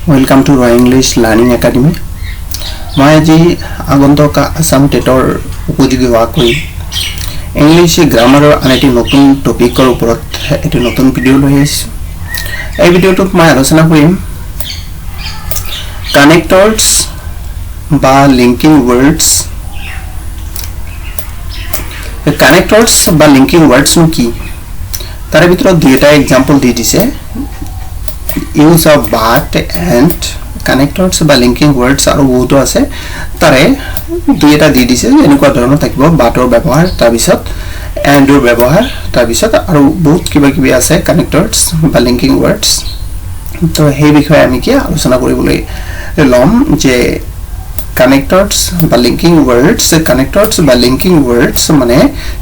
Welcome to Roy English Learning Academy. মই আজি আগন্তুক আসাম টেটৰ উপযোগী হোৱাকৈ ইংলিছ গ্ৰামাৰৰ আনটি নতুন টপিকৰ ওপৰত এটি নতুন ভিডিঅ' লৈ আহিছোঁ। এই ভিডিঅ'টোত মই আলোচনা কৰিম কানেক্টৰ্ছ বা লিংকিং ৱৰ্ডছ। কানেক্টৰ্ছ বা লিংকিং ৱৰ্ডছ কি তাৰে ভিতৰত দুটা এক্সাম্পল দি দিছে। Use of but and connectors বা linking words আৰু বহুতো আছে তাৰে দুইটা দি দিছে এনেকুৱা ধৰণৰ থাকিব বাটৰ ব্যৱহাৰ তাৰ পিছত এণ্ডৰ ব্যৱহাৰ তাৰ পিছত আৰু বহুত কিবা কিবি আছে connectors বা linking words। তো সেই বিষয়ে আমি কি আলোচনা কৰিবলৈ লম যে connectors বা linking words মানে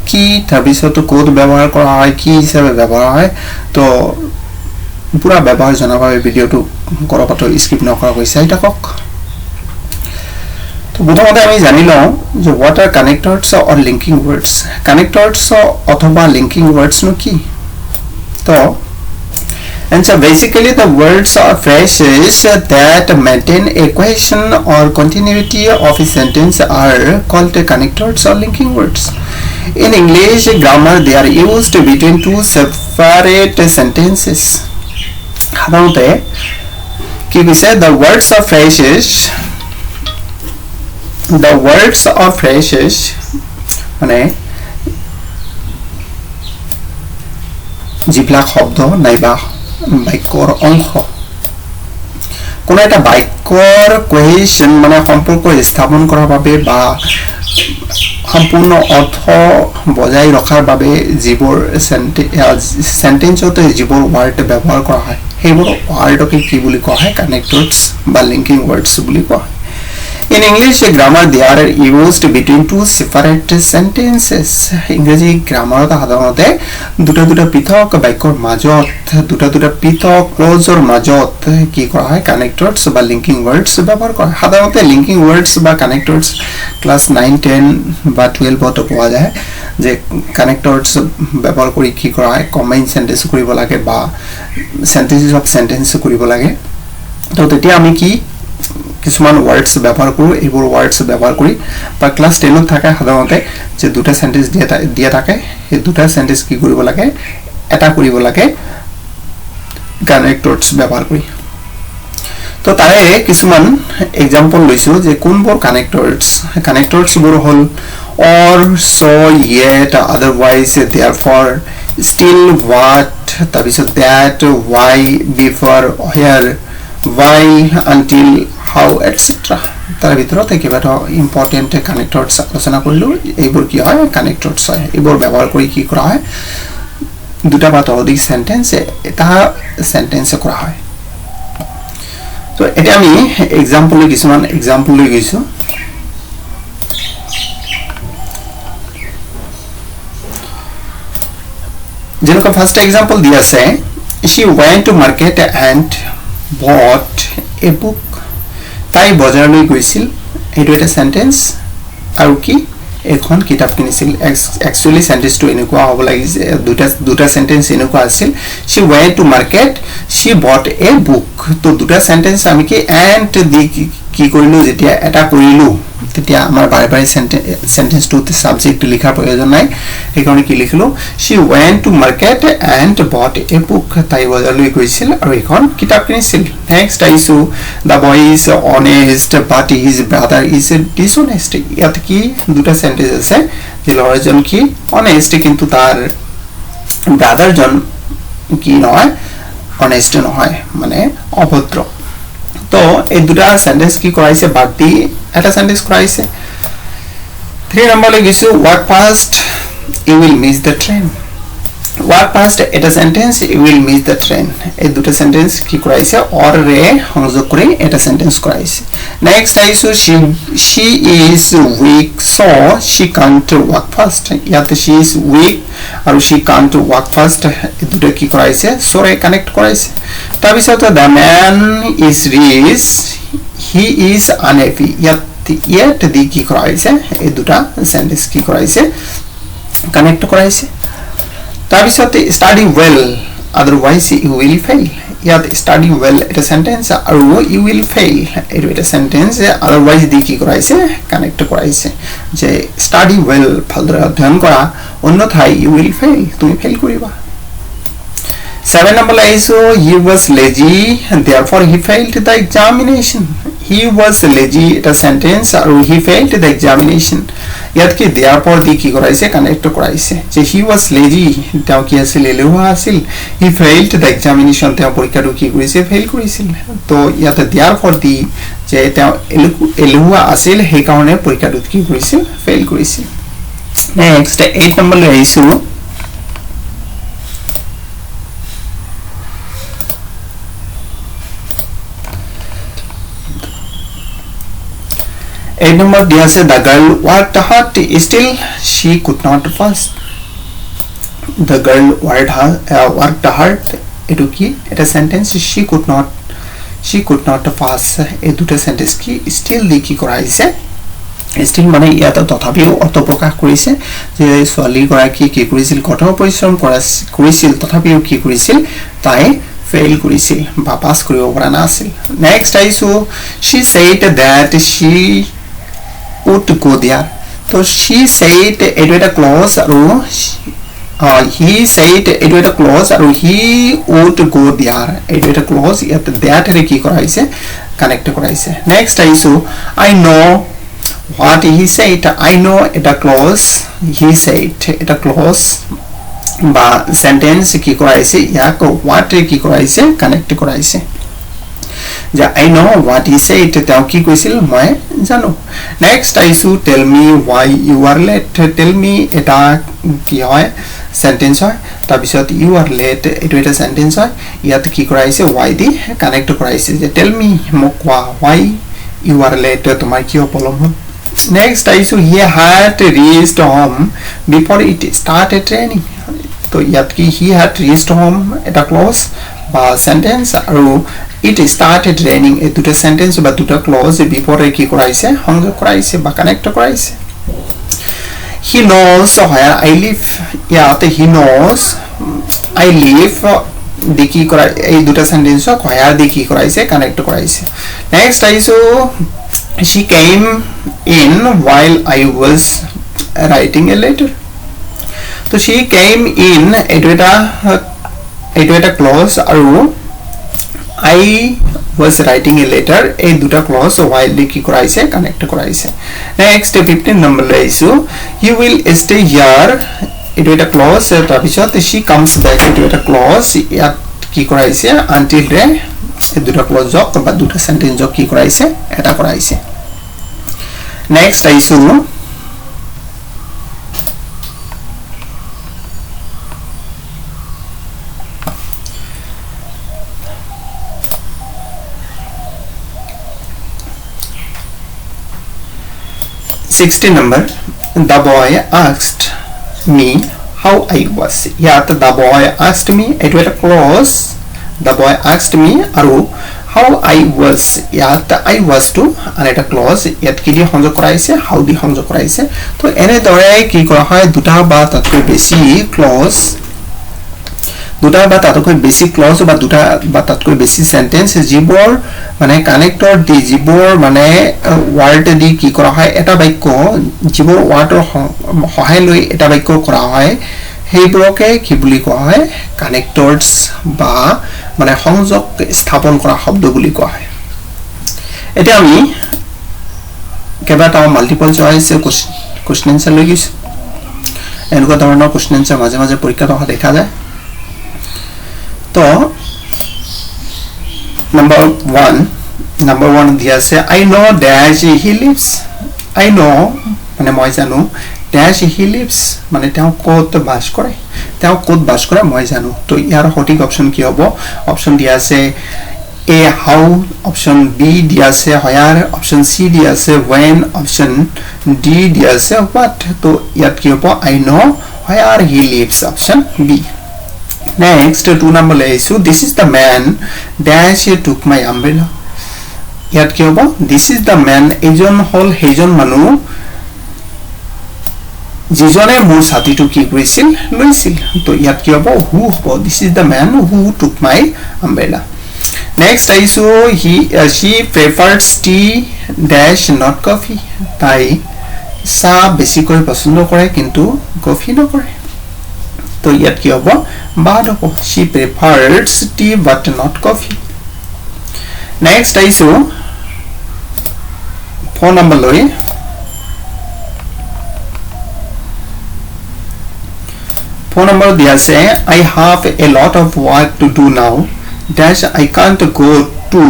কি তাৰ পিছত কোড ব্যৱহাৰ কৰা হয় কি হিচাপে ব্যৱহাৰ হয় তো পুৰা ব্যবহাৰ জানাবে ভিডিওটো কৰপাতো স্কিপ নকৰা হৈছে এটা কক। তো প্রথমতে আমি জানি লও যে what are connectors or linking words। connectors অথবা linking words নো কি তো answer basically the words or phrases that maintain a cohesion or continuity of a sentence are called connectors or linking words। In English grammar they are used between two separate sentences। সাধাৰণতে কি কৈছে the words or phrases মানে যিবিলাক শব্দ নাইবা বাক্যৰ অংশ কোনো এটা বাক্যৰ কোহেশন মানে সম্পৰ্ক স্থাপন কৰাৰ বাবে বা সম্পূৰ্ণ অৰ্থ বজাই ৰখাৰ বাবে যিবোৰ সেন্টেন্সতে যিবোৰ ওয়াৰ্ড ব্যৱহাৰ কৰা হয় সেইবোৰ ওয়াৰ্ডকে কি বুলি কোৱা হয় connectors বা linking words বুলি কোৱা হয়। In English grammar they are used between two separate sentences। ইংৰাজী গ্ৰামাৰত সাধাৰণতে দুটা পৃথক বাক্যৰ মাজত দুটা পৃথক ক্লজৰ মাজত কি কৰা হয় connectors বা linking words ব্যৱহাৰ কৰা হয়। সাধাৰণতে linking words বা connectors ক্লাস 9 10 বা 12 ত পোৱা যায় যে connectors ব্যৱহাৰ কৰি কি কৰা হয় কম্বাইন সেন্টেন্স কৰিব লাগে বা সেন্টেন্সেস অফ সেন্টেন্স কৰিব লাগে। তো তেতিয়া আমি কি কিছুমান ওয়াৰ্ডস ব্যবহাৰ কৰব এইবোৰ ওয়াৰ্ডস ব্যবহাৰ কৰি বা ক্লাস 10 ত থাকে সাধাৰণতে যে দুটা সেন্টেন্স দিয়া থাকে এই দুটা সেন্টেন্স কি কৰিব লাগে এটা কৰিব লাগে কানেক্টৰ্ছ ব্যবহাৰ কৰি। তো তাৰে কিছুমান এক্সাম্পল লৈছো যে কোনবোৰ কানেক্টৰ্ছ বোৰ হল or so yet otherwise therefore still what তাৰপিছত that why before where while until how etc তাৰ ভিতৰত কিবাটা ইম্পৰ্টেন্ট কানেক্টৰ্ছ আলোচনা কৰিলো এইবোৰ কি হয় কানেক্টৰ্ছ হয় এইবোৰ ব্যৱহাৰ কৰি কি কৰা হয় দুটা বা ততোধিক সেন্টেন্স এটা সেন্টেন্স কৰা হয়। তো এটা আমি কিছুমান এক্সাম্পল লৈ গৈছো। যেনেকৈ ফার্স্ট এক্সাম্পল দি আছে she went to market and bought a book। তাই বজাৰলৈ গৈছিল এইটো এটা সেন্টেন্স আৰু কি এখন কিতাপ কিনিছিল। একচুয়ালি সেন্টেন্সটো এনেকুৱা হ'ব লাগিছে দুটা সেন্টেন্স এনেকুৱা আছিল she went to market she bought a book। তো দুটা সেন্টেন্স আমি কি and দি কি কৰিলো যেতিয়া এটা কৰিলো তেতিয়া আমাৰ বাৰে বাৰে সেন্টেন্সটোতে সাবজেক্ট লিখাৰ প্ৰয়োজন নাই সেইকাৰণে কি লিখিলো she went to market and bought a book। তাই বজাৰলৈ গৈছিল আৰু এখন কিতাপ কিনিছিল। নেক্সট আইছো the boy is honest but his brother is dishonest। ইয়াত কি দুটা সেন্টেন্স আছে যে ল'ৰাজন কি honest কিন্তু তাৰ ব্ৰাদাৰজন কি নহয় honest নহয় মানে অভদ্ৰ। তো এই দুটা সেন্টেন্স কি কৰাইছে বাদ দি এটা সেন্টেন্স কৰাইছে। 3 নম্বৰ লিখিছো walk past you will miss the train। walk past এটা sentence you will miss the train এই দুটা সেন্টেন্স কি কৰাইছে or ৰে সংযোগ কৰি এটা সেন্টেন্স কৰাইছে। নেক্সট আইছো she is weak so she can't walk fast। ইয়াতে she is weak আৰু she can't walk fast এই দুটা কি কৰাইছে so ৰে কানেক্ট কৰাইছে। তাৰ পিছত the man is rich he is unhappy ইয়াত দি কি কৰাইছে এই দুটা সেন্টেন্স কি কৰাইছে কানেক্ট কৰাইছে। তাৰ পিছত study well otherwise you will fail ইয়াত study well এটা sentence আৰু you will fail এইটো এটা sentence otherwise দি কি কৰাইছে কানেক্ট কৰাইছে যে study well ভালদৰে অধ্যয়ন কৰা অন্যথায় you will fail তুমি ফেল কৰিবা 7 number is he was lazy and therefore he failed the examination he was lazy এটা sentence আৰু he failed the examination ইয়াত কি therefore দি কি কৰাইছে কানেক্ট কৰাইছে যে he was lazy তেওঁ কি আছিল এলেহুৱা আছিল he failed the examination তেওঁ পৰীক্ষাটো কি কৰিছে ফেইল কৰিছিল তো ইয়াত therefore দি যে তেওঁ এলেহুৱা আছিল সেই কাৰণে পৰীক্ষাটো কি কৰিছিল ফেইল কৰিছিল নেক্সট 8 নম্বৰ লৈ আহিছো 8 number dia se the girl worked hard still she could not pass the girl worked hard etu ki eta sentence she could not pass e duta sentence ki still di ki koraise still mane yata tothapiu ortho prakash korise je swali gora ki korisil kotor porishrom korisil tothapiu ki korisil tai fail korisil ba pass koribo para na asil next I saw she said that she would go there so she said it with a clause he said it with a clause he would go there it with a clause yet that re ki koraise connect koraise next I saw I know what he said I know it a clause he said it a clause ba sentence ki koraise yak what re ki koraise connect koraise ja I know what he said tao ki koisil moi jano next I should tell me why you are late tell me eta ki hoy sentence hoy ta bisot you are late etu eta sentence hoy yat ki koraise why di connect koraise je tell me mokwa why you are late tomar ki problem hol next I should he had reached home before it started raining to yat ki he had reached home eta clause ba sentence aru it started raining a duta sentence ba duta clause before ki koraise hong koraise ba connect koraise he knows where I live yeah he knows I live diki korai ei duta sentence where diki koraise connect koraise next I saw she came in while I was writing a letter so she came in a clause aru I was writing a letter a duta clause while ki koraise connect koraise next 15 number issue you will stay here it with a clause ta bisot she comes back it with a clause yat ki koraise until re a duta clause jok ba duta sentence jok ki koraise eta koraise next issue 60 number the boy asked me how I was yat the boy asked me it with a clause the boy asked me aru how I was yat I was to and it a clause yat ki di honjo koraise how di honjo koraise to ene dore ki kora hoy duta ba tatko beshi clause দুটা বা তাতকৈ basic close বা দুটা বা তাতকৈ বেসি sentence জিবর মানে connector দি জিবর মানে ওয়ার্ড দি কি করা হয় এটা বাক্য জিবর ওয়াৰ্ডৰ সহায় লৈ এটা বাক্য কৰা হয় হেইবোৰকে কি বুলি কোৱা হয় কানেক্টৰস বা মানে সংযোগ স্থাপন কৰা শব্দ বুলি কোৱা হয় এটা আমি কেইবাটা মাল্টিপল চয়েস কোশ্চেন আনসাৰ লৈ গৈছো এনেকুৱা ধৰণৰ কোশ্চেন আনসাৰ মাজে মাজে পৰীক্ষাত অহা দেখা যায় तो number 1 दिया से I know dash he lives I know माने মই জানো dash he lives माने তেওঁ কত বাস কৰে মই জানো তো ইয়াৰ সঠিক অপচন কি হ'ব অপচন দিয়া আছে A how অপচন B দিয়া আছে where অপচন C দিয়া আছে when অপচন D দিয়া আছে what তো ইয়াত কি হ'ব I know where he lives option B next 2 number issue this is the man dash took my umbrella yat ki hobo this is the man ejon hol hejon manu jijone mur sati to ki korisil loisil to yat ki hobo who hobo this is the man who took my umbrella Next আইছো she prefers tea dash not coffee. তাই চাহ বেছিকৈ পছন্দ কৰে কিন্তু coffee নকৰে তো ইয়াত কি হ'ব বাদ হ'ব she prefers tea but not coffee. Next আইছো phone number লৈ phone number দিয়া আছে I have a lot of work to do now dash I can't go to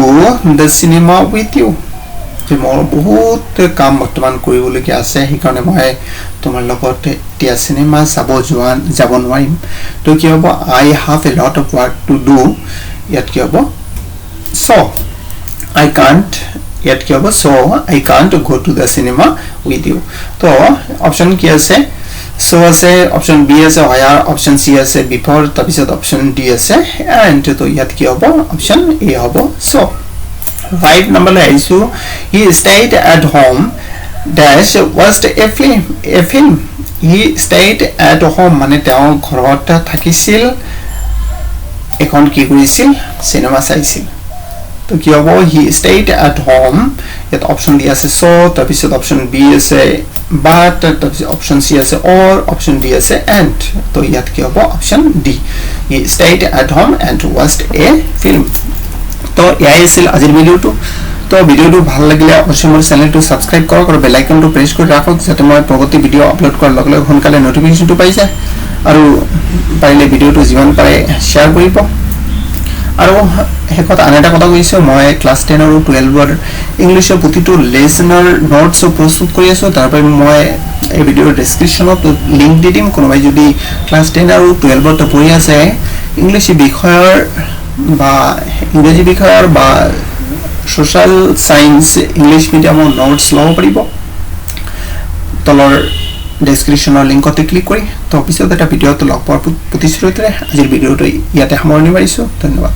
the cinema with you. যে মোৰ বহুত কাম বৰ্তমান কৰিবলগীয়া আছে সেইকাৰণে মই তোমাৰ লগত এতিয়া সিনেমা যাব নোৱাৰিম তো কি হ'ব I have a lot of work to do ইয়াত কি হ'ব so I can't ইয়াত কি হ'ব so I can't go to the cinema with you তো অপচন কি আছে so আছে অপচন B আছে where অপচন C আছে before তাৰপিছত অপচন D আছে and তো ইয়াত কি হ'ব অপচন A হ'ব so right number আইছো he stayed at home dash watched a film he stayed at home মানে তেওঁ ঘৰত থাকিছিল এখন কি কৰিছিল সিনেমা চাইছিল তো কি হ'ব he stayed at home ইয়াত অপচন ডি আছে so তাৰপিছত অপচন বি আছে but তাৰপিছত অপচন সি আছে or অপচন ডি আছে and তো ইয়াত কি হ'ব option D he stayed at home and watched a film তো এয়াই আছিল আজিৰ ভিডিওটো তো ভিডিওটো ভাল লাগিলে অৱশ্যই মোৰ চেনেলটো সাবস্ক্ৰাইব কৰক আৰু বেল আইকনটো প্ৰেছ কৰি ৰাখক যাতে মই পৰৱৰ্তী ভিডিও আপলোড কৰাৰ লগে লগে সোনকালে নটিফিকেশনটো পাই যায় আৰু পাৰিলে ভিডিওটো যিমান পাৰে শেয়াৰ কৰিব আৰু হেকত আনটা কথা কৈছো মই ক্লাস 10 আৰু 12 ৰ ইংলিশৰ প্ৰতিটো লেসনৰ নোটছ প্ৰস্তুত কৰি আছো তাৰ পৰা মই এই ভিডিওৰ ডেসক্ৰিপচনত লিংক দি দিম কোনোবাই যদি ক্লাস 10 আৰু 12 ত পঢ়ি আছে ইংলিশ বিষয়ৰ বা ইংৰাজী বিষয়ৰ বা সোশ্যাল সায়েন্স ইংলিশ মিডিয়ামৰ নোটছ লব পাৰিব তলৰ ডেসক্ৰিপচনৰ লিংকতে ক্লিক কৰি তো পিছত এটা ভিডিওটো লগ পোৱাৰ প্ৰতিশ্ৰুতিৰে আজিৰ ভিডিওটো ইয়াতে সামৰণি মাৰিছো ধন্যবাদ